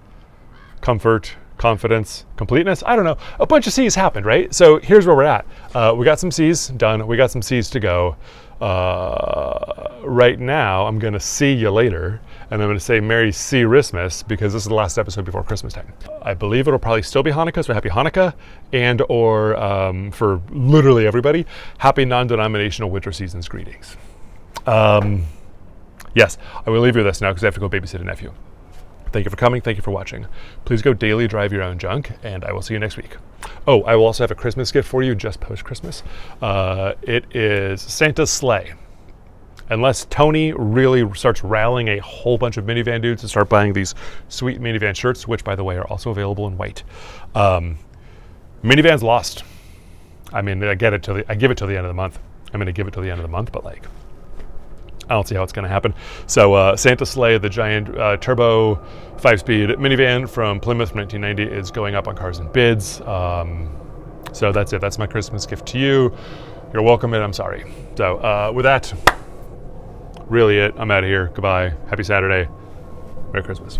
comfort, confidence, completeness. I don't know. A bunch of C's happened, right? So here's where we're at. We got some C's done. We got some C's to go. Right now, I'm going to see you later, and I'm going to say Merry C-Rismas because this is the last episode before Christmas time. I believe it'll probably still be Hanukkah, so Happy Hanukkah, and or for literally everybody, Happy Non-Denominational Winter Season's greetings. Yes, I will leave you with this now because I have to go babysit a nephew. Thank you for coming. Thank you for watching. Please go daily drive your own junk, and I will see you next week. Oh, I will also have a Christmas gift for you just post-Christmas. It is Santa's sleigh. Unless Tony really starts rallying a whole bunch of minivan dudes to start buying these sweet minivan shirts, which, by the way, are also available in white. Minivan's lost. I mean, I give it till the end of the month. I'm going to give it till the end of the month, but like, I don't see how it's going to happen. So Santa Sleigh, the giant turbo 5-speed minivan from Plymouth 1990 is going up on Cars and Bids. So that's it. That's my Christmas gift to you. You're welcome, and I'm sorry. So with that, really it. I'm out of here. Goodbye. Happy Saturday. Merry Christmas.